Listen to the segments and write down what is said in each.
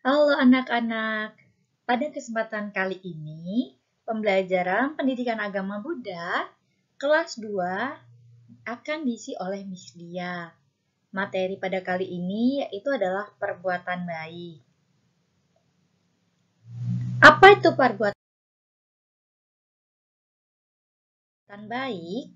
Halo anak-anak, pada kesempatan kali ini, pembelajaran pendidikan agama Buddha kelas 2 akan diisi oleh Miss Lia. Materi pada kali ini yaitu adalah perbuatan baik. Apa itu perbuatan baik?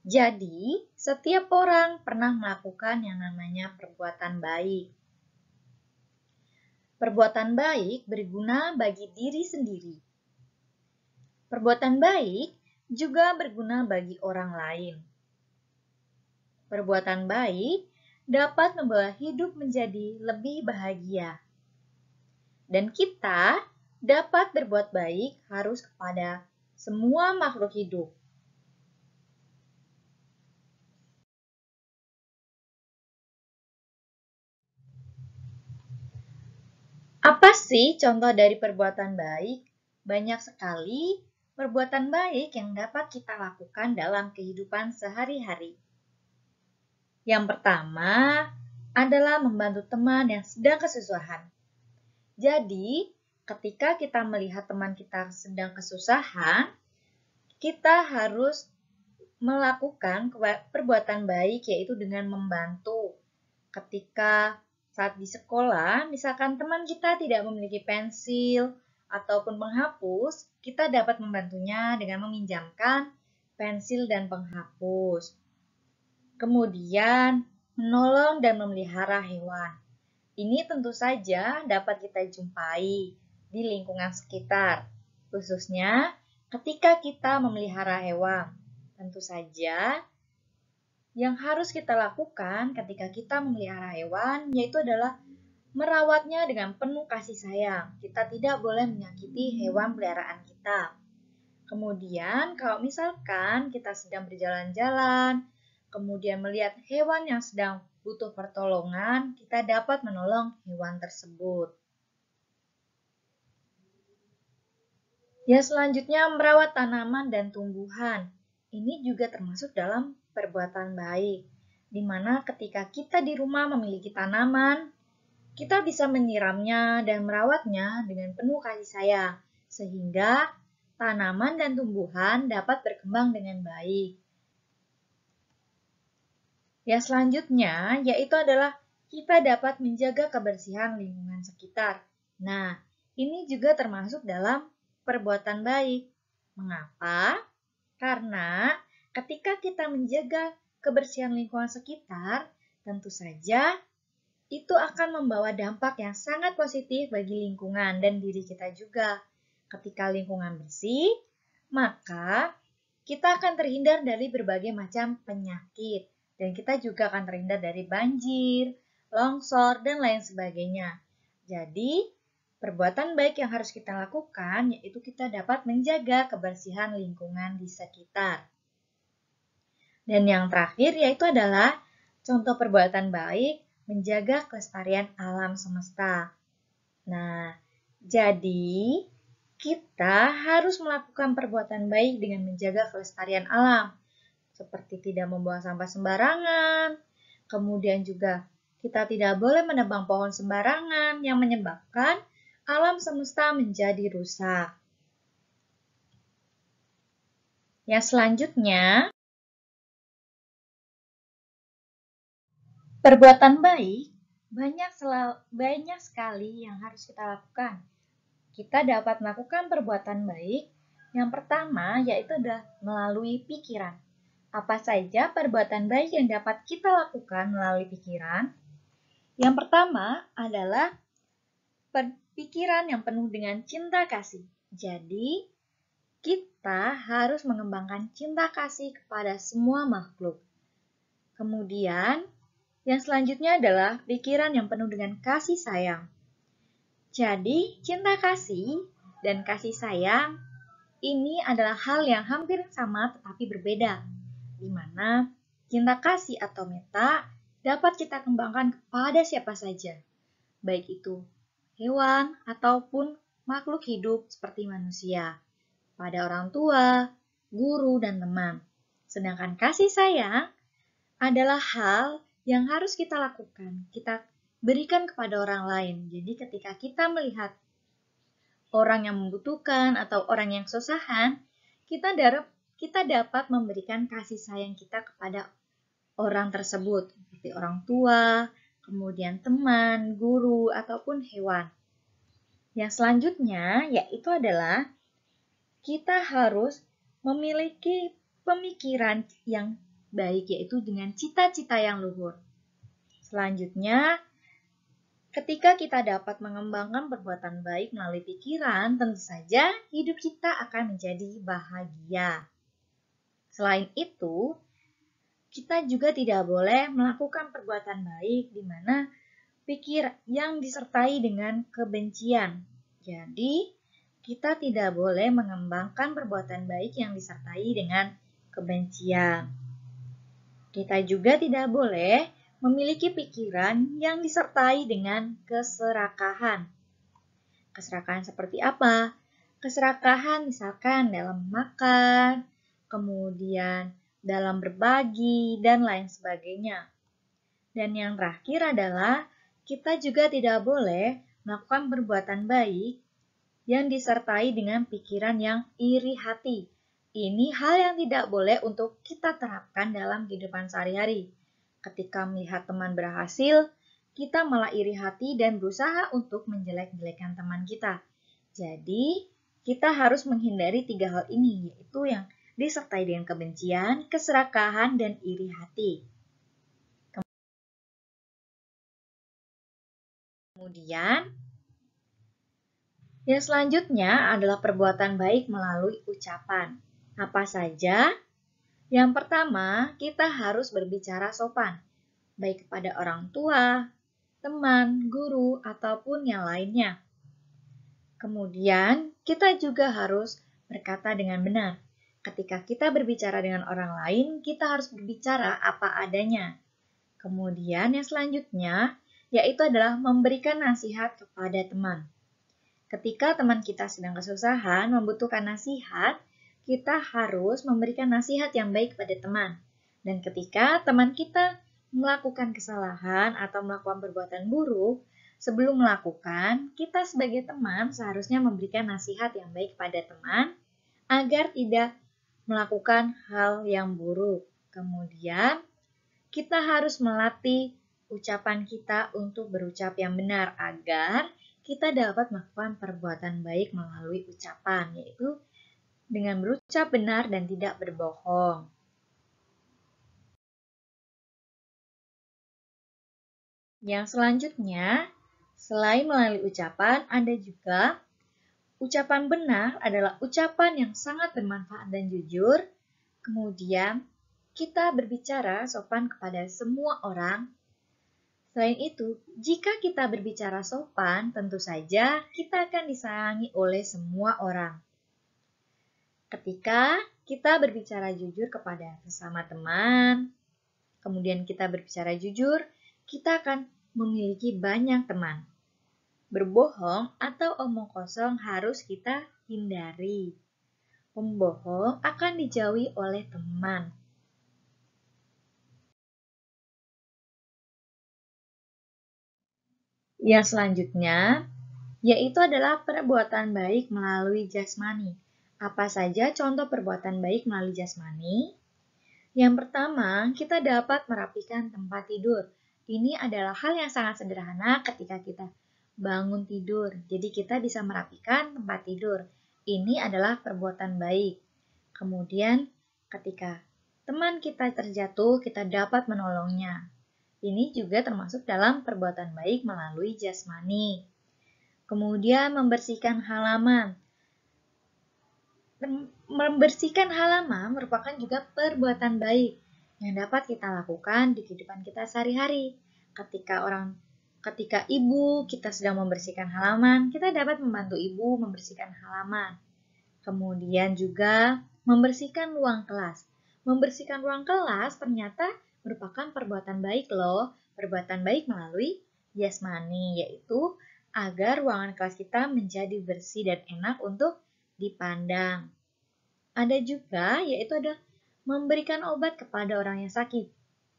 Jadi, setiap orang pernah melakukan yang namanya perbuatan baik. Perbuatan baik berguna bagi diri sendiri. Perbuatan baik juga berguna bagi orang lain. Perbuatan baik dapat membawa hidup menjadi lebih bahagia. Dan kita dapat berbuat baik harus kepada semua makhluk hidup. Apa sih contoh dari perbuatan baik? Banyak sekali perbuatan baik yang dapat kita lakukan dalam kehidupan sehari-hari. Yang pertama adalah membantu teman yang sedang kesusahan. Jadi, ketika kita melihat teman kita sedang kesusahan, kita harus melakukan perbuatan baik, yaitu dengan membantu. Ketika saat di sekolah, misalkan teman kita tidak memiliki pensil ataupun penghapus, kita dapat membantunya dengan meminjamkan pensil dan penghapus. Kemudian, menolong dan memelihara hewan. Ini tentu saja dapat kita jumpai di lingkungan sekitar, khususnya ketika kita memelihara hewan. Tentu saja, yang harus kita lakukan ketika kita memelihara hewan yaitu adalah merawatnya dengan penuh kasih sayang. Kita tidak boleh menyakiti hewan peliharaan kita. Kemudian, kalau misalkan kita sedang berjalan-jalan, kemudian melihat hewan yang sedang butuh pertolongan, kita dapat menolong hewan tersebut. Ya, selanjutnya merawat tanaman dan tumbuhan. Ini juga termasuk dalam perbuatan baik, di mana ketika kita di rumah memiliki tanaman, kita bisa menyiramnya dan merawatnya dengan penuh kasih sayang, sehingga tanaman dan tumbuhan dapat berkembang dengan baik. Yang selanjutnya yaitu adalah kita dapat menjaga kebersihan lingkungan sekitar. Nah, ini juga termasuk dalam perbuatan baik. Mengapa? Karena ketika kita menjaga kebersihan lingkungan sekitar, tentu saja itu akan membawa dampak yang sangat positif bagi lingkungan dan diri kita juga. Ketika lingkungan bersih, maka kita akan terhindar dari berbagai macam penyakit. Dan kita juga akan terhindar dari banjir, longsor, dan lain sebagainya. Jadi, perbuatan baik yang harus kita lakukan yaitu kita dapat menjaga kebersihan lingkungan di sekitar. Dan yang terakhir yaitu adalah contoh perbuatan baik menjaga kelestarian alam semesta. Nah, jadi kita harus melakukan perbuatan baik dengan menjaga kelestarian alam, seperti tidak membuang sampah sembarangan, kemudian juga kita tidak boleh menebang pohon sembarangan yang menyebabkan alam semesta menjadi rusak. Yang selanjutnya, perbuatan baik banyak sekali yang harus kita lakukan. Kita dapat melakukan perbuatan baik. Yang pertama yaitu adalah melalui pikiran. Apa saja perbuatan baik yang dapat kita lakukan melalui pikiran? Yang pertama adalah pikiran yang penuh dengan cinta kasih. Jadi, kita harus mengembangkan cinta kasih kepada semua makhluk. Kemudian, yang selanjutnya adalah pikiran yang penuh dengan kasih sayang. Jadi, cinta kasih dan kasih sayang ini adalah hal yang hampir sama tetapi berbeda, di mana cinta kasih atau metta dapat kita kembangkan kepada siapa saja, baik itu hewan ataupun makhluk hidup seperti manusia, pada orang tua, guru, dan teman. Sedangkan kasih sayang adalah hal yang harus kita lakukan. Kita berikan kepada orang lain. Jadi ketika kita melihat orang yang membutuhkan atau orang yang kesusahan, kita dapat memberikan kasih sayang kita kepada orang tersebut, seperti orang tua, kemudian teman, guru, ataupun hewan. Yang selanjutnya yaitu adalah kita harus memiliki pemikiran yang baik, yaitu dengan cita-cita yang luhur. Selanjutnya, ketika kita dapat mengembangkan perbuatan baik melalui pikiran, tentu saja hidup kita akan menjadi bahagia. Selain itu, kita juga tidak boleh melakukan perbuatan baik di mana pikir yang disertai dengan kebencian. Jadi, kita tidak boleh mengembangkan perbuatan baik yang disertai dengan kebencian. Kita juga tidak boleh memiliki pikiran yang disertai dengan keserakahan. Keserakahan seperti apa? Keserakahan misalkan dalam makan, kemudian dalam berbagi, dan lain sebagainya. Dan yang terakhir adalah kita juga tidak boleh melakukan perbuatan baik yang disertai dengan pikiran yang iri hati. Ini hal yang tidak boleh untuk kita terapkan dalam kehidupan sehari-hari. Ketika melihat teman berhasil, kita malah iri hati dan berusaha untuk menjelek-jelekan teman kita. Jadi, kita harus menghindari 3 hal ini, yaitu yang disertai dengan kebencian, keserakahan, dan iri hati. Kemudian, yang selanjutnya adalah perbuatan baik melalui ucapan. Apa saja? Yang pertama, kita harus berbicara sopan, baik kepada orang tua, teman, guru, ataupun yang lainnya. Kemudian, kita juga harus berkata dengan benar. Ketika kita berbicara dengan orang lain, kita harus berbicara apa adanya. Kemudian, yang selanjutnya, yaitu adalah memberikan nasihat kepada teman. Ketika teman kita sedang kesusahan, membutuhkan nasihat, kita harus memberikan nasihat yang baik kepada teman. Dan ketika teman kita melakukan kesalahan atau melakukan perbuatan buruk, sebelum melakukan, kita sebagai teman seharusnya memberikan nasihat yang baik kepada teman agar tidak melakukan hal yang buruk. Kemudian, kita harus melatih ucapan kita untuk berucap yang benar agar kita dapat melakukan perbuatan baik melalui ucapan, yaitu dengan berucap benar dan tidak berbohong. Yang selanjutnya, selain melalui ucapan, ada juga ucapan benar adalah ucapan yang sangat bermanfaat dan jujur. Kemudian, kita berbicara sopan kepada semua orang. Selain itu, jika kita berbicara sopan, tentu saja kita akan disayangi oleh semua orang. Ketika kita berbicara jujur kepada sesama teman, kemudian kita berbicara jujur, kita akan memiliki banyak teman. Berbohong atau omong kosong harus kita hindari. Pembohong akan dijauhi oleh teman. Yang selanjutnya, yaitu adalah perbuatan baik melalui jasmani. Apa saja contoh perbuatan baik melalui jasmani? Yang pertama, kita dapat merapikan tempat tidur. Ini adalah hal yang sangat sederhana ketika kita bangun tidur. Jadi kita bisa merapikan tempat tidur. Ini adalah perbuatan baik. Kemudian, ketika teman kita terjatuh, kita dapat menolongnya. Ini juga termasuk dalam perbuatan baik melalui jasmani. Kemudian membersihkan halaman. Membersihkan halaman merupakan juga perbuatan baik yang dapat kita lakukan di kehidupan kita sehari-hari. Ketika ibu kita sedang membersihkan halaman, kita dapat membantu ibu membersihkan halaman. Kemudian juga membersihkan ruang kelas. Membersihkan ruang kelas ternyata merupakan perbuatan baik loh. Perbuatan baik melalui jasmani, yaitu agar ruangan kelas kita menjadi bersih dan enak untuk dipandang. Ada juga yaitu ada memberikan obat kepada orang yang sakit.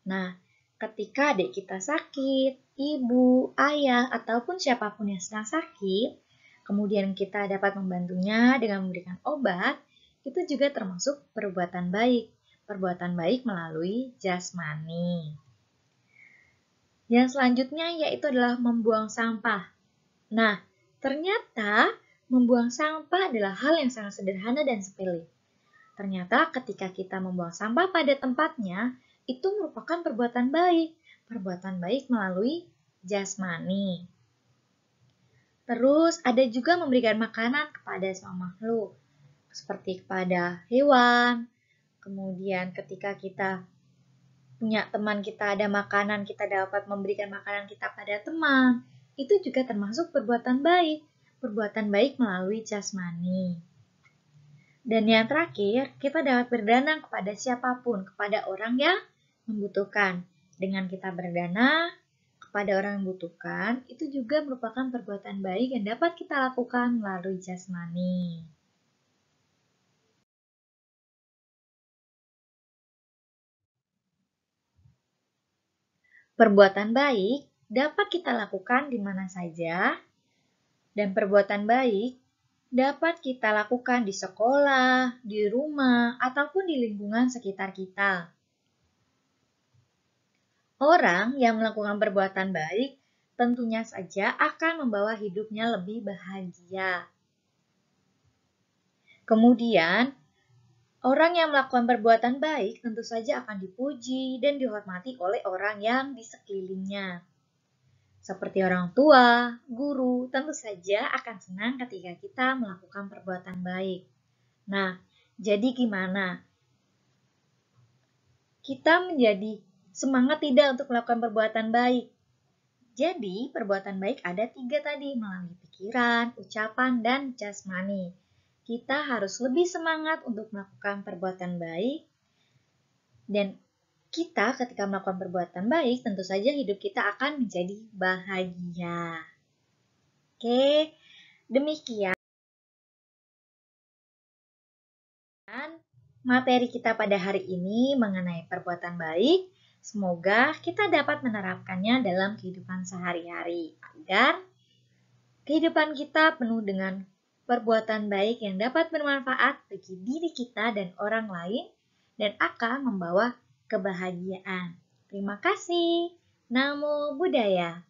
Nah, ketika adik kita sakit, ibu, ayah, ataupun siapapun yang sedang sakit, kemudian kita dapat membantunya dengan memberikan obat, itu juga termasuk perbuatan baik. Perbuatan baik melalui jasmani. Yang selanjutnya yaitu adalah membuang sampah. Nah, ternyata membuang sampah adalah hal yang sangat sederhana dan sepele. Ternyata ketika kita membuang sampah pada tempatnya, itu merupakan perbuatan baik. Perbuatan baik melalui jasmani. Terus ada juga memberikan makanan kepada semua makhluk, seperti kepada hewan. Kemudian ketika kita punya teman, kita ada makanan, kita dapat memberikan makanan kita pada teman. Itu juga termasuk perbuatan baik. Perbuatan baik melalui jasmani. Dan yang terakhir, kita dapat berdana kepada siapapun, kepada orang yang membutuhkan. Dengan kita berdana kepada orang yang membutuhkan, itu juga merupakan perbuatan baik yang dapat kita lakukan melalui jasmani. Perbuatan baik dapat kita lakukan di mana saja, dan perbuatan baik dapat kita lakukan di sekolah, di rumah, ataupun di lingkungan sekitar kita. Orang yang melakukan perbuatan baik tentunya saja akan membawa hidupnya lebih bahagia. Kemudian, orang yang melakukan perbuatan baik tentu saja akan dipuji dan dihormati oleh orang yang di sekelilingnya. Seperti orang tua, guru, tentu saja akan senang ketika kita melakukan perbuatan baik. Nah, jadi gimana? Kita menjadi semangat tidak untuk melakukan perbuatan baik? Jadi, perbuatan baik ada 3 tadi, melalui pikiran, ucapan, dan jasmani. Kita harus lebih semangat untuk melakukan perbuatan baik, dan kita ketika melakukan perbuatan baik, tentu saja hidup kita akan menjadi bahagia. Oke, demikian materi kita pada hari ini mengenai perbuatan baik. Semoga kita dapat menerapkannya dalam kehidupan sehari-hari agar kehidupan kita penuh dengan perbuatan baik yang dapat bermanfaat bagi diri kita dan orang lain dan akan membawa kebahagiaan. Terima kasih. Namo Buddhaya.